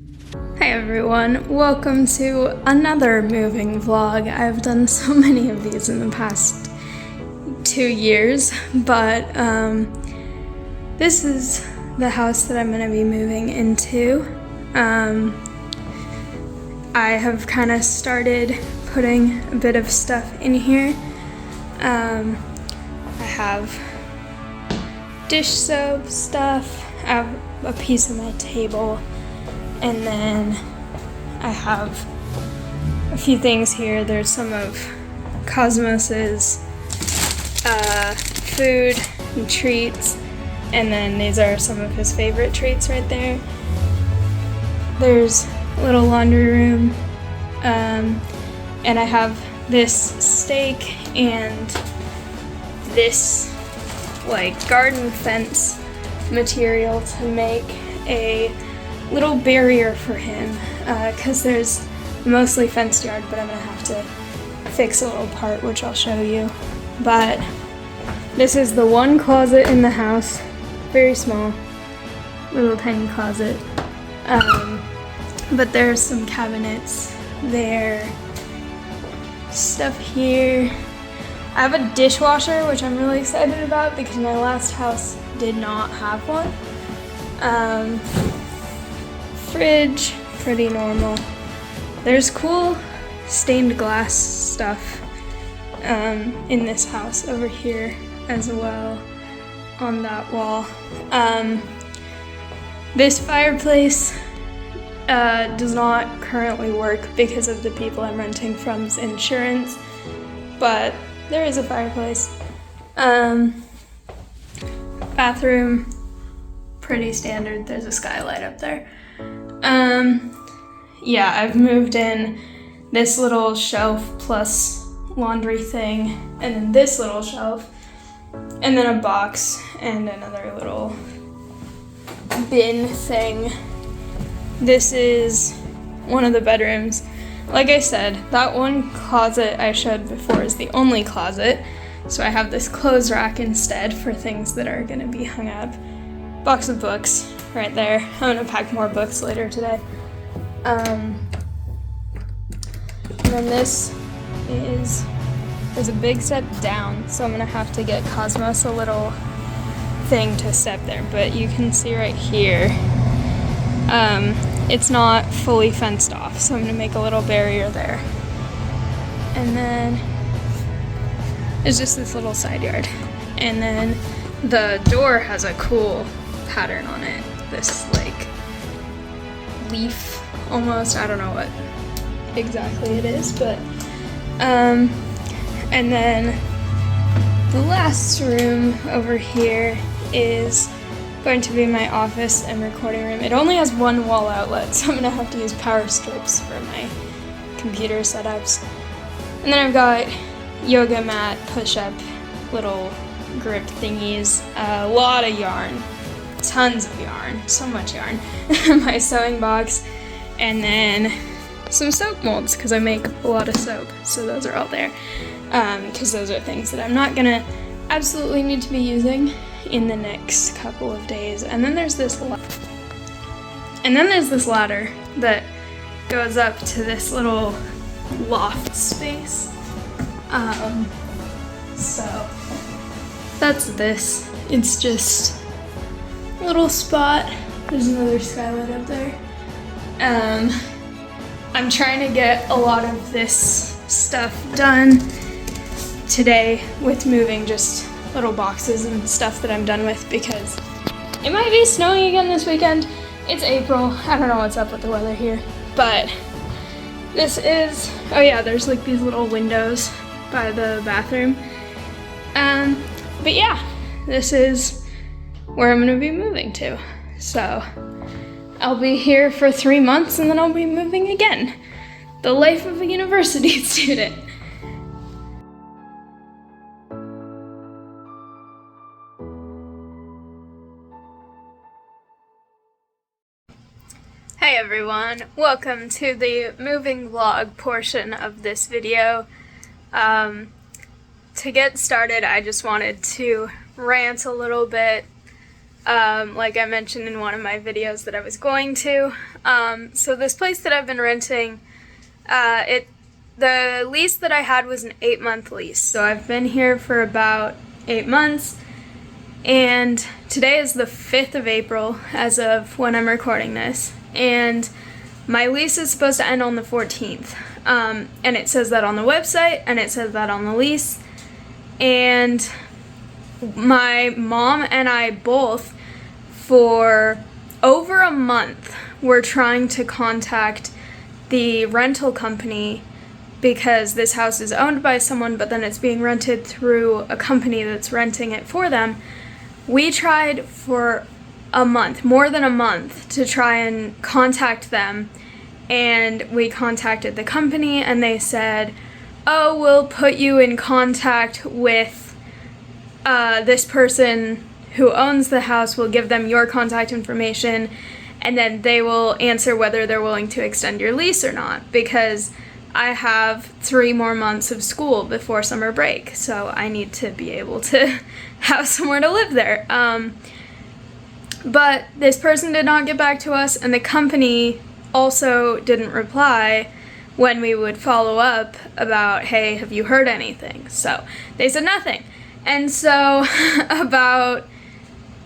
Hi everyone, welcome to another moving vlog. I've done so many of these in the past 2 years, but this is the house that I'm going to be moving into. I have kind of started putting a bit of stuff in here. I have dish soap stuff, I have a piece of my table, and then I have a few things here. There's some of Cosmos's food and treats, and then these are some of his favorite treats right there. There's a little laundry room, and I have this stake and this like garden fence material to make a little barrier for him, because there's mostly fenced yard, but I'm gonna have to fix a little part, which I'll show you. But this is the one closet in the house, very small, little tiny closet. But there's some cabinets there, stuff here. I have a dishwasher, which I'm really excited about because my last house did not have one. Fridge, pretty normal. There's cool stained glass stuff in this house over here as well on that wall. This fireplace does not currently work because of the people I'm renting from's insurance, but there is a fireplace. Bathroom, pretty standard. There's a skylight up there. Yeah, I've moved in this little shelf plus laundry thing, and then this little shelf, and then a box and another little bin thing. This is one of the bedrooms. Like I said, that one closet I showed before is the only closet, so I have this clothes rack instead for things that are gonna be hung up. Box of books right there. I'm gonna pack more books later today. And then this is, there's a big step down, so I'm gonna have to get Cosmos a little thing to step there, but you can see right here, it's not fully fenced off, so I'm gonna make a little barrier there. And then there's just this little side yard. And then the door has a cool pattern on it. This like leaf almost, I don't know what exactly it is, but and then the last room over here is going to be my office and recording room. It only has one wall outlet, so I'm gonna have to use power strips for my computer setups. And then I've got yoga mat, push-up, little grip thingies, a lot of yarn, tons of yarn, so much yarn, my sewing box, and then some soap molds, because I make a lot of soap, so those are all there, because those are things that I'm not gonna absolutely need to be using in the next couple of days. And then there's this ladder that goes up to this little loft space. So that's this. It's just a little spot. There's another skylight up there. I'm trying to get a lot of this stuff done today with moving just little boxes and stuff that I'm done with, because it might be snowing again this weekend. It's April. I don't know what's up with the weather here, but this is, oh yeah, there's like these little windows by the bathroom. But yeah, this is where I'm gonna be moving to. So I'll be here for 3 months and then I'll be moving again. The life of a university student. Hey everyone, welcome to the moving vlog portion of this video. To get started, I just wanted to rant a little bit like I mentioned in one of my videos that I was going to. So this place that I've been renting, the lease that I had was an 8-month lease. So I've been here for about 8 months, and today is the 5th of April as of when I'm recording this. And my lease is supposed to end on the 14th. And it says that on the website, and it says that on the lease. And my mom and I both, for over a month, were trying to contact the rental company because this house is owned by someone, but then it's being rented through a company that's renting it for them. We tried for a month, more than a month, to try and contact them, and we contacted the company, and they said, oh, we'll put you in contact with this person who owns the house. We'll give them your contact information, and then they will answer whether they're willing to extend your lease or not, because I have 3 more months of school before summer break, so I need to be able to have somewhere to live there. But this person did not get back to us, and the company also didn't reply when we would follow up about, hey, have you heard anything? So they said nothing. And so about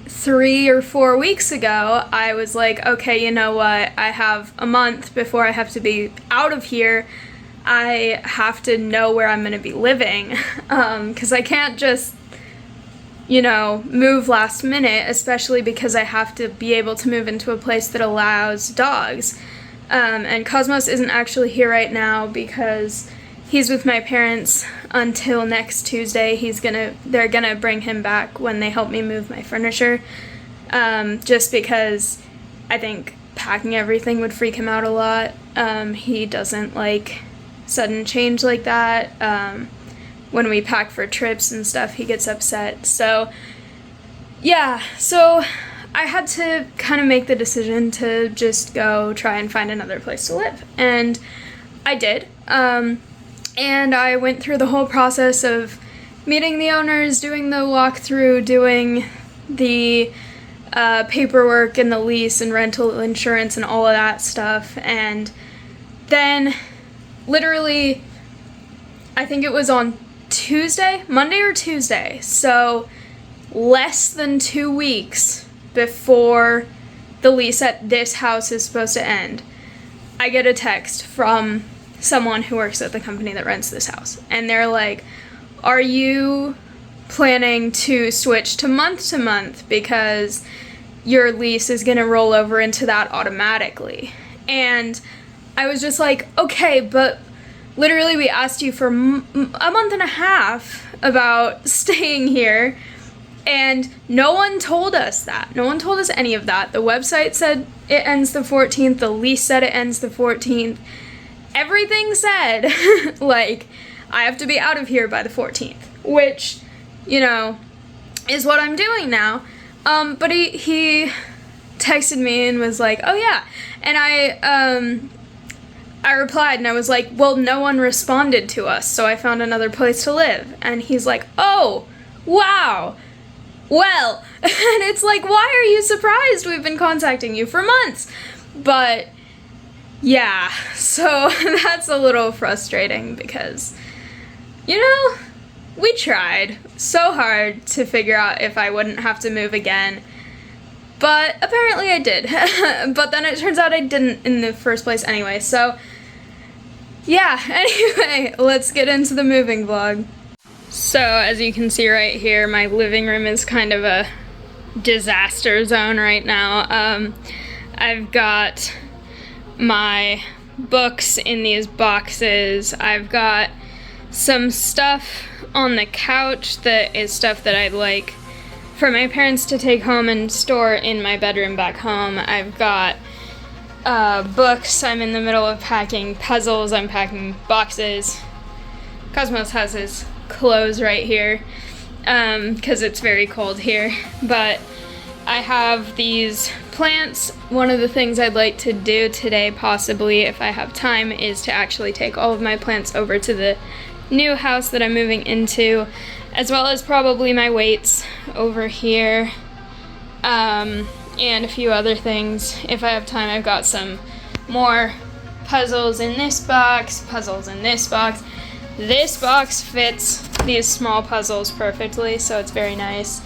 3 or 4 weeks ago, I was like, okay, you know what? I have a month before I have to be out of here. I have to know where I'm going to be living, because I can't just, move last minute, especially because I have to be able to move into a place that allows dogs. And Cosmos isn't actually here right now because he's with my parents until next Tuesday. They're gonna bring him back when they help me move my furniture, just because I think packing everything would freak him out a lot. He doesn't like sudden change like that. When we pack for trips and stuff, he gets upset. So yeah, so I had to kind of make the decision to just go try and find another place to live. And I did. And I went through the whole process of meeting the owners, doing the walkthrough, doing the paperwork and the lease and rental insurance and all of that stuff. And then literally, I think it was on Monday or Tuesday, so less than 2 weeks before the lease at this house is supposed to end, I get a text from someone who works at the company that rents this house, and they're like, are you planning to switch to month, because your lease is going to roll over into that automatically? And I was just like, okay, but literally we asked you for a month and a half about staying here, and no one told us that. No one told us any of that. The website said it ends the 14th. The lease said it ends the 14th. Everything said, like, I have to be out of here by the 14th, which, is what I'm doing now. But he texted me and was like, oh yeah. And I replied and I was like, well, no one responded to us, so I found another place to live. And he's like, oh, wow. Well, and it's like, why are you surprised? We've been contacting you for months. But yeah, so that's a little frustrating because, we tried so hard to figure out if I wouldn't have to move again. But apparently I did. But then it turns out I didn't in the first place anyway. So yeah, anyway, let's get into the moving vlog. So as you can see right here, my living room is kind of a disaster zone right now. I've got my books in these boxes. I've got some stuff on the couch that is stuff that I'd like for my parents to take home and store in my bedroom back home. I've got books. I'm in the middle of packing puzzles. I'm packing boxes. Cosmos has his clothes right here because it's very cold here. But I have these plants. One of the things I'd like to do today, possibly if I have time, is to actually take all of my plants over to the new house that I'm moving into, as well as probably my weights over here. and a few other things. If I have time, I've got some more puzzles in this box, puzzles in this box. This box fits these small puzzles perfectly, so it's very nice.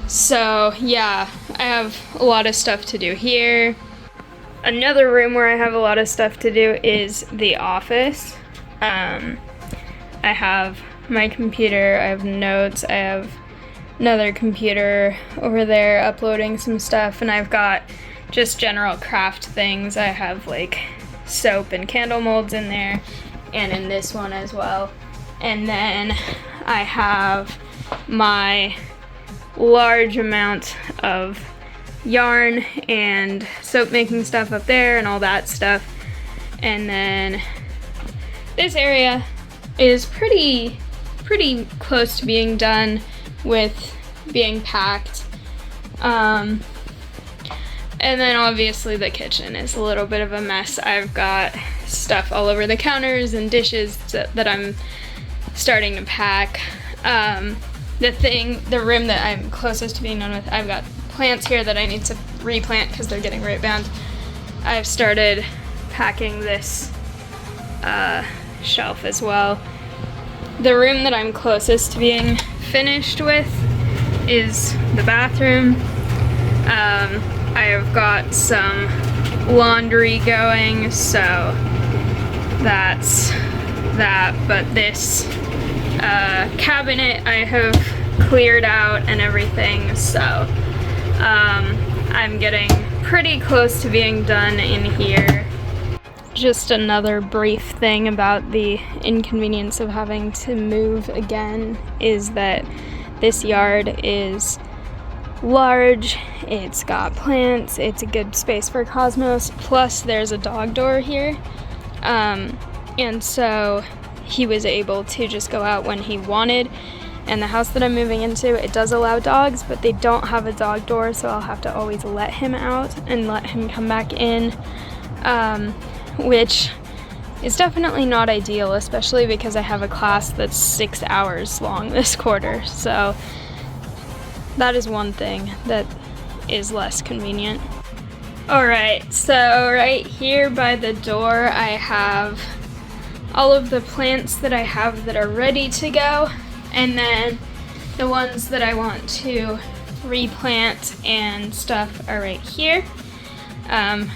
So yeah, I have a lot of stuff to do here. Another room where I have a lot of stuff to do is the office. I have my computer, I have notes, I have another computer over there uploading some stuff, and I've got just general craft things. I have like soap and candle molds in there, and in this one as well. And then I have my large amount of yarn and soap making stuff up there and all that stuff. And then this area is pretty close to being done with being packed. And then obviously the kitchen is a little bit of a mess. I've got stuff all over the counters and dishes that I'm starting to pack. The room that I'm closest to being done with, I've got plants here that I need to replant because they're getting root bound. I've started packing this shelf as well. The room that I'm closest to being finished with is the bathroom. I have got some laundry going, so that's that. But this cabinet I have cleared out and everything, so I'm getting pretty close to being done in here. Just another brief thing about the inconvenience of having to move again is that this yard is large, it's got plants, it's a good space for Cosmos, plus there's a dog door here, and so he was able to just go out when he wanted. And the house that I'm moving into, it does allow dogs, but they don't have a dog door, so I'll have to always let him out and let him come back in, which is definitely not ideal, especially because I have a class that's 6 hours long this quarter. So that is one thing that is less convenient. Alright, so right here by the door I have all of the plants that I have that are ready to go, and then the ones that I want to replant and stuff are right here.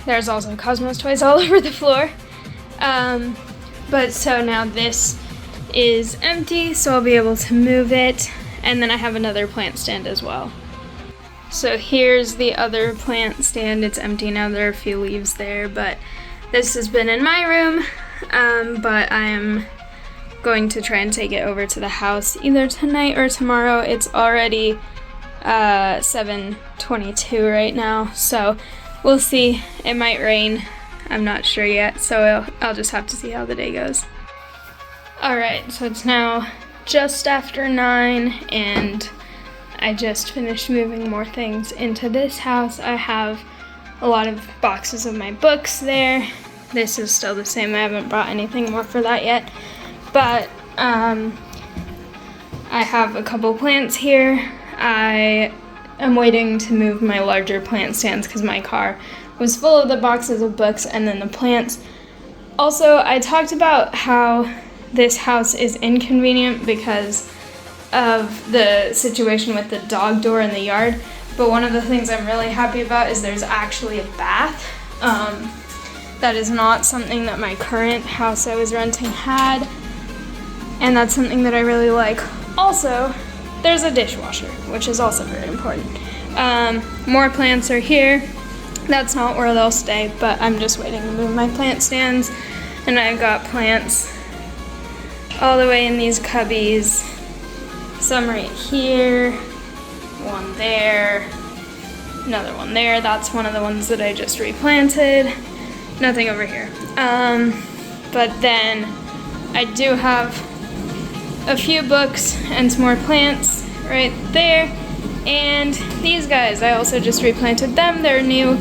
There's also Cosmos toys all over the floor. But so now this is empty, so I'll be able to move it. And then I have another plant stand as well. So here's the other plant stand. It's empty now, there are a few leaves there, but this has been in my room. But I'm going to try and take it over to the house either tonight or tomorrow. It's already 7:22 right now, so we'll see. It might rain, I'm not sure yet, so I'll just have to see how the day goes. Alright, so it's now just after 9, and I just finished moving more things into this house. I have a lot of boxes of my books there. This is still the same, I haven't brought anything more for that yet. But I have a couple plants here. I am waiting to move my larger plant stands because my car was full of the boxes of books and then the plants. Also, I talked about how this house is inconvenient because of the situation with the dog door in the yard, but one of the things I'm really happy about is there's actually a bath. That is not something that my current house I was renting had, and that's something that I really like. Also, there's a dishwasher, which is also very important. More plants are here. That's not where they'll stay, but I'm just waiting to move my plant stands, and I've got plants all the way in these cubbies. Some right here, one there, another one there. That's one of the ones that I just replanted. Nothing over here. But then I do have a few books and some more plants right there. And these guys, I also just replanted them. They're new.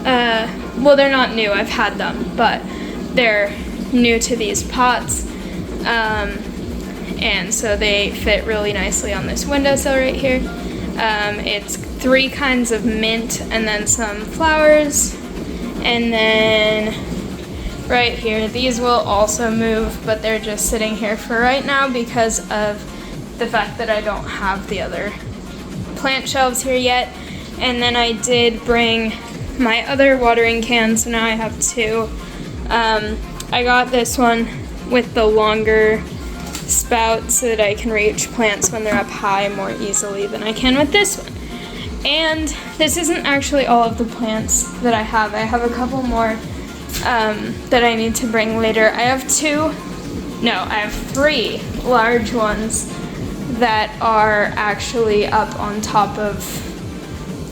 Well, they're not new. I've had them, but they're new to these pots. And so they fit really nicely on this windowsill right here. It's 3 kinds of mint and then some flowers. And then right here, these will also move, but they're just sitting here for right now because of the fact that I don't have the other plant shelves here yet. And then I did bring my other watering can, so now I have 2. I got this one with the longer spout so that I can reach plants when they're up high more easily than I can with this one. And this isn't actually all of the plants that I have. I have a couple more that I need to bring later. I have 3 large ones that are actually up on top of,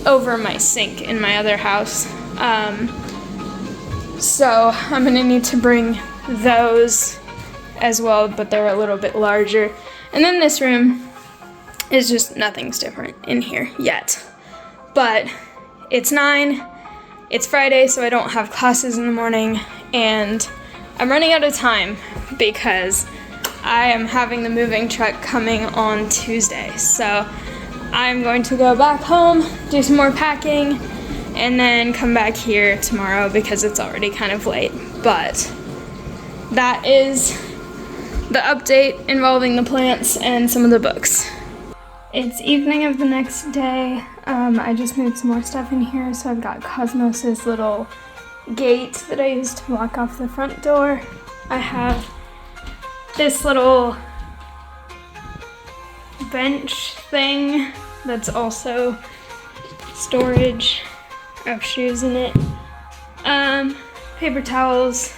over my sink in my other house. So I'm gonna need to bring those as well, but they're a little bit larger. And then this room is just, nothing's different in here yet. But it's 9, it's Friday, so I don't have classes in the morning, and I'm running out of time because I am having the moving truck coming on Tuesday. So I'm going to go back home, do some more packing, and then come back here tomorrow because it's already kind of late. But that is the update involving the plants and some of the books. It's evening of the next day. I just moved some more stuff in here, so I've got Cosmos's little gate that I use to block off the front door. I have this little bench thing that's also storage of shoes in it. Paper towels,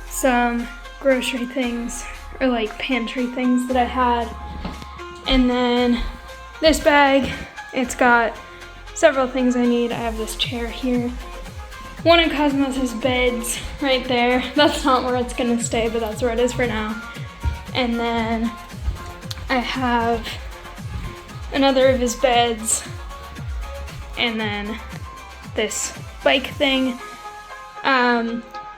some grocery things, or like pantry things that I had. And then this bag, it's got several things I need. I have this chair here. One of Cosmos's beds right there. That's not where it's gonna stay, but that's where it is for now. And then I have another of his beds, and then this bike thing.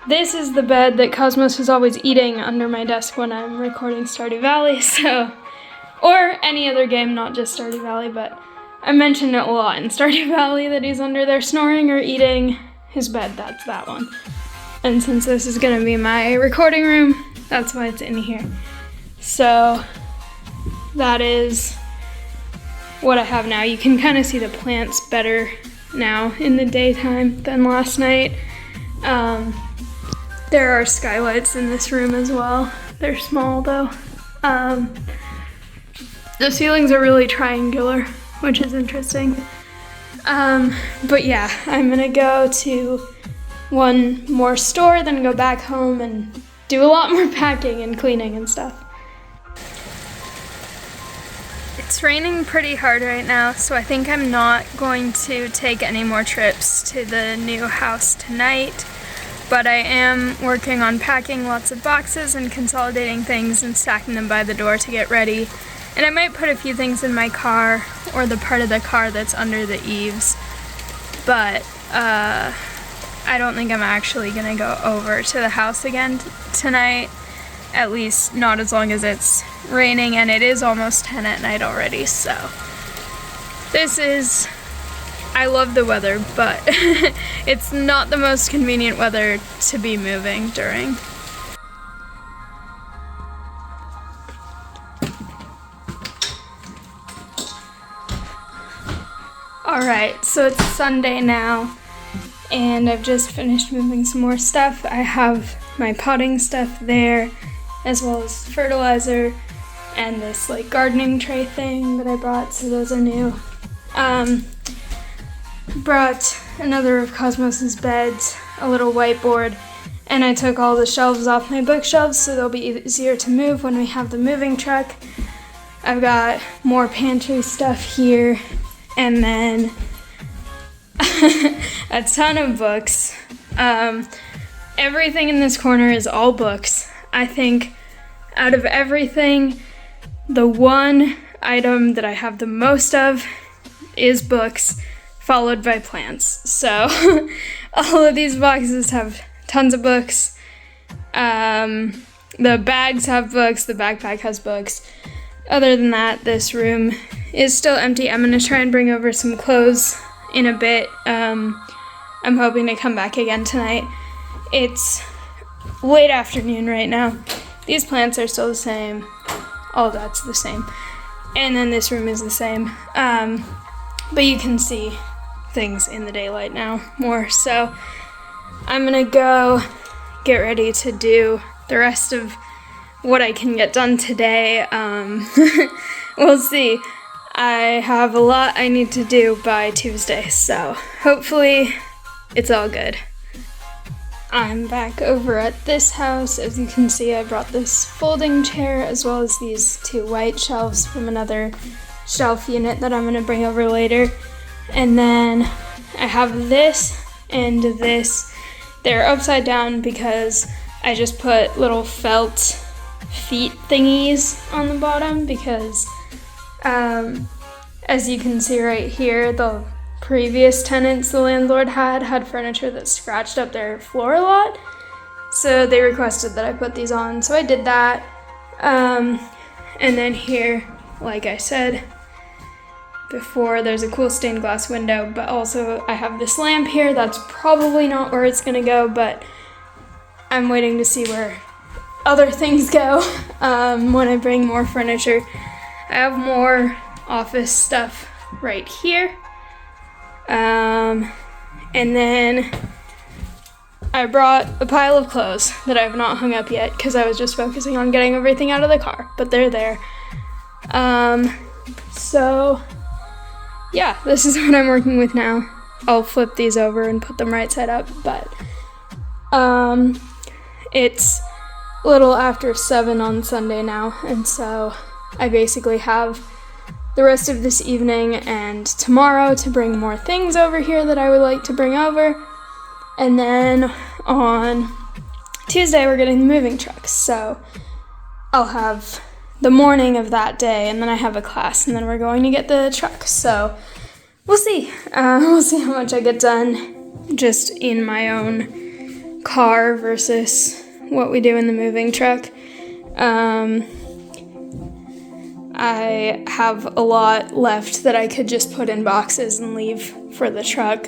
This is the bed that Cosmos is always eating under my desk when I'm recording Stardew Valley, so, or any other game, not just Stardew Valley, but I mentioned it a lot in Stardew Valley that he's under there snoring or eating his bed. That's that one. And since this is gonna be my recording room, that's why it's in here. So that is what I have now. You can kind of see the plants better now in the daytime than last night. There are skylights in this room as well. They're small though. The ceilings are really triangular, which is interesting. But yeah, I'm gonna go to one more store, then go back home and do a lot more packing and cleaning and stuff. It's raining pretty hard right now, so I think I'm not going to take any more trips to the new house tonight. But I am working on packing lots of boxes and consolidating things and stacking them by the door to get ready. And I might put a few things in my car, or the part of the car that's under the eaves. But I don't think I'm actually gonna go over to the house again tonight. At least not as long as it's raining, and it is almost 10 at night already, so. This is, I love the weather, but it's not the most convenient weather to be moving during. Alright, so it's Sunday now, and I've just finished moving some more stuff. I have my potting stuff there, as well as fertilizer, and this like gardening tray thing that I brought, so those are new. Brought another of Cosmos's beds, a little whiteboard, and I took all the shelves off my bookshelves so they'll be easier to move when we have the moving truck. I've got more pantry stuff here, and then a ton of books. Everything in this corner is all books. I think out of everything, the one item that I have the most of is books, followed by plants. So all of these boxes have tons of books. The bags have books, the backpack has books. Other than that, this room is still empty. I'm gonna try and bring over some clothes in a bit. I'm hoping to come back again tonight. It's late afternoon right now. These plants are still the same. All that's the same. And then this room is the same. But you can see things in the daylight now more. So I'm gonna go get ready to do the rest of what I can get done today. We'll see. I have a lot I need to do by Tuesday, so hopefully it's all good. I'm back over at this house. As you can see, I brought this folding chair as well as these 2 white shelves from another shelf unit that I'm gonna bring over later. And then I have this and this. They're upside down because I just put little felt feet thingies on the bottom because as you can see right here, the previous tenants the landlord had furniture that scratched up their floor a lot. So they requested that I put these on, so I did that. And then here, like I said before, there's a cool stained glass window, but also I have this lamp here. That's probably not where it's gonna go, but I'm waiting to see where other things go when I bring more furniture. I have more office stuff right here. And then I brought a pile of clothes that I have not hung up yet because I was just focusing on getting everything out of the car, but they're there. So yeah, this is what I'm working with now. I'll flip these over and put them right side up, but it's a little after 7 on Sunday now, and so I basically have the rest of this evening and tomorrow to bring more things over here that I would like to bring over. And then on Tuesday, we're getting the moving truck. So I'll have the morning of that day, and then I have a class, and then we're going to get the truck. So we'll see. We'll see how much I get done just in my own car versus what we do in the moving truck. I have a lot left that I could just put in boxes and leave for the truck,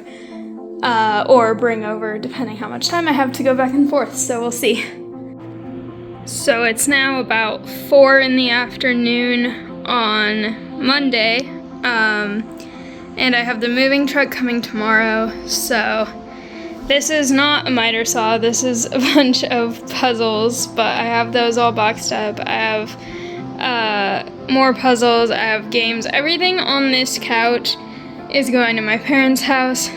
or bring over, depending how much time I have to go back and forth, so we'll see. So it's now about 4 in the afternoon on Monday, and I have the moving truck coming tomorrow, so this is not a miter saw, this is a bunch of puzzles, but I have those all boxed up. I have more puzzles, I have games. Everything on this couch is going to my parents' house.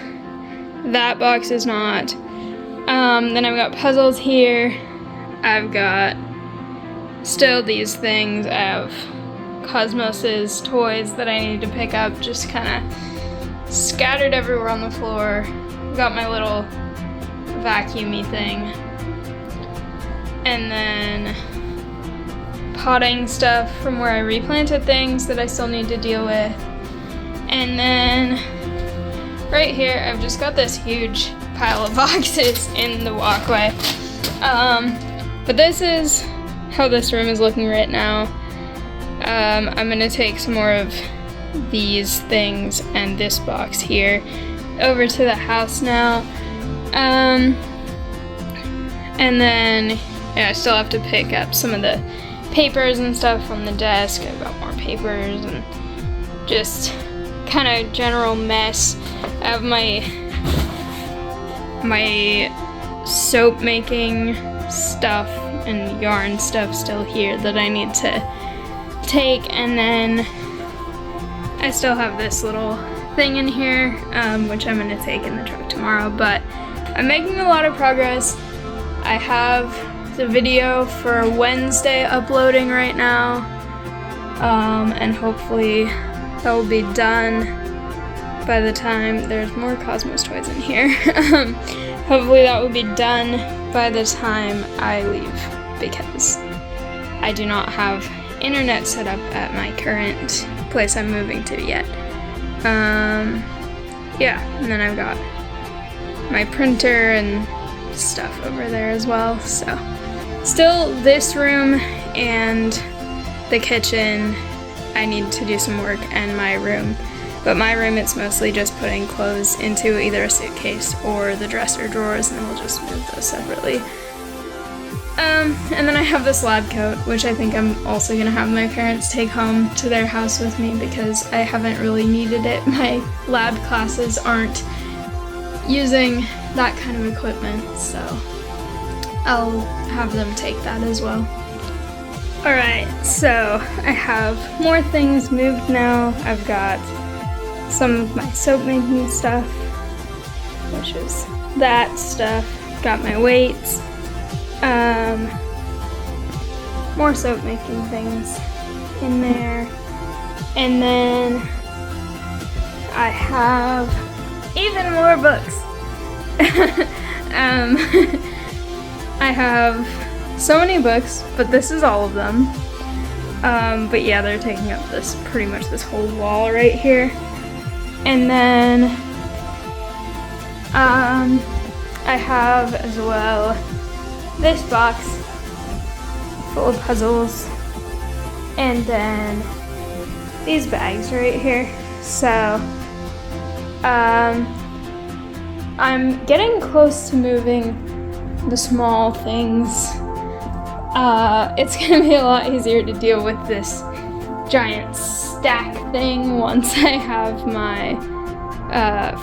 That box is not. Then I've got puzzles here. I've got still these things. I have Cosmos's toys that I need to pick up, just kind of scattered everywhere on the floor. I've got my little vacuumy thing. And then potting stuff from where I replanted things that I still need to deal with. And then right here, I've just got this huge pile of boxes in the walkway. But this is how this room is looking right now. I'm gonna take some more of these things and this box here over to the house now. And then, yeah, I still have to pick up some of the papers and stuff on the desk. I've got more papers and just kind of general mess. I have my soap making stuff and yarn stuff still here that I need to take, and then I still have this little thing in here, which I'm going to take in the truck tomorrow, but I'm making a lot of progress. I have the video for Wednesday uploading right now, and hopefully that will be done by the time there's more Cosmos toys in here. Hopefully that will be done by the time I leave, because I do not have internet set up at my current place I'm moving to yet. Yeah, and then I've got my printer and stuff over there as well, so still this room and the kitchen I need to do some work in my room. But my room, it's mostly just putting clothes into either a suitcase or the dresser drawers, and then we'll just move those separately. And then I have this lab coat, which I think I'm also gonna have my parents take home to their house with me because I haven't really needed it. My lab classes aren't using that kind of equipment, so I'll have them take that as well. Alright, so I have more things moved now. I've got some of my soap making stuff, which is that stuff. Got my weights. More soap making things in there. And then I have even more books. I have so many books, but this is all of them. But yeah, they're taking up pretty much this whole wall right here. And then I have as well this box full of puzzles, and then these bags right here. So I'm getting close to moving the small things. It's gonna be a lot easier to deal with this giant stack thing once I have my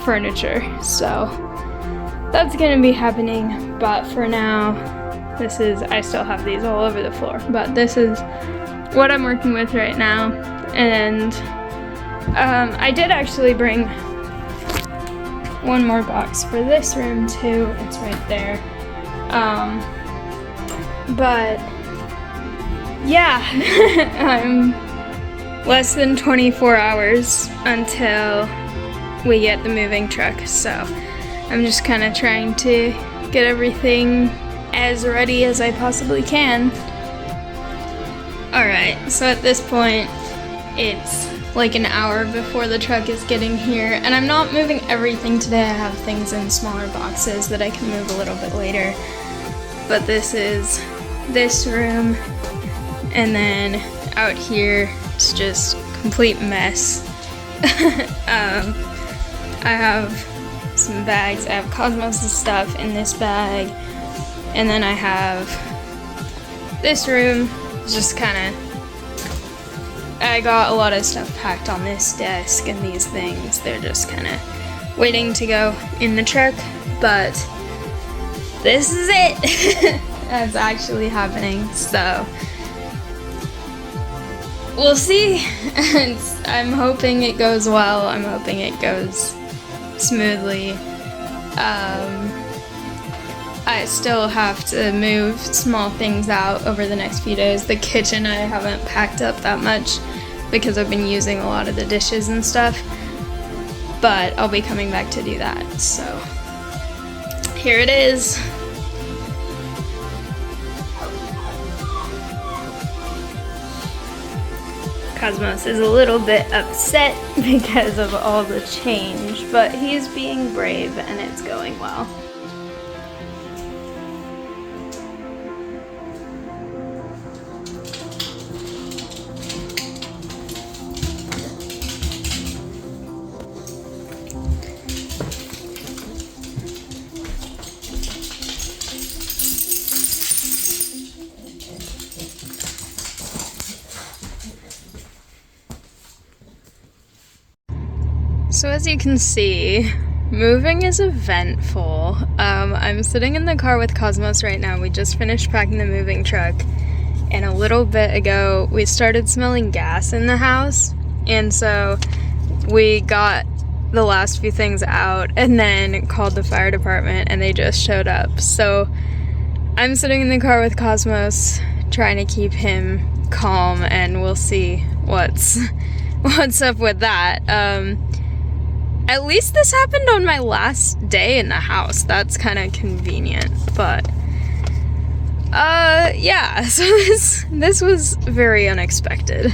furniture. So that's gonna be happening, but for now, I still have these all over the floor, but this is what I'm working with right now. And I did actually bring one more box for this room too. It's right there. But yeah, I'm less than 24 hours until we get the moving truck, so I'm just kind of trying to get everything as ready as I possibly can. Alright, so at this point, it's like an hour before the truck is getting here, and I'm not moving everything today. I have things in smaller boxes that I can move a little bit later. But this is this room, and then out here, it's just complete mess. I have some bags. I have Cosmos' stuff in this bag, and then I have this room. Just kind of, I got a lot of stuff packed on this desk, and these things, they're just kind of waiting to go in the truck, but this is it. That's actually happening, so we'll see. I'm hoping it goes well. I'm hoping it goes smoothly. I still have to move small things out over the next few days. The kitchen I haven't packed up that much because I've been using a lot of the dishes and stuff, but I'll be coming back to do that. So here it is. Cosmos is a little bit upset because of all the change, but he's being brave and it's going well. So as you can see, moving is eventful. I'm sitting in the car with Cosmos right now. We just finished packing the moving truck, and a little bit ago we started smelling gas in the house, and so we got the last few things out and then called the fire department, and they just showed up. So I'm sitting in the car with Cosmos trying to keep him calm, and we'll see what's up with that. At least this happened on my last day in the house. That's kind of convenient, but yeah, so this was very unexpected.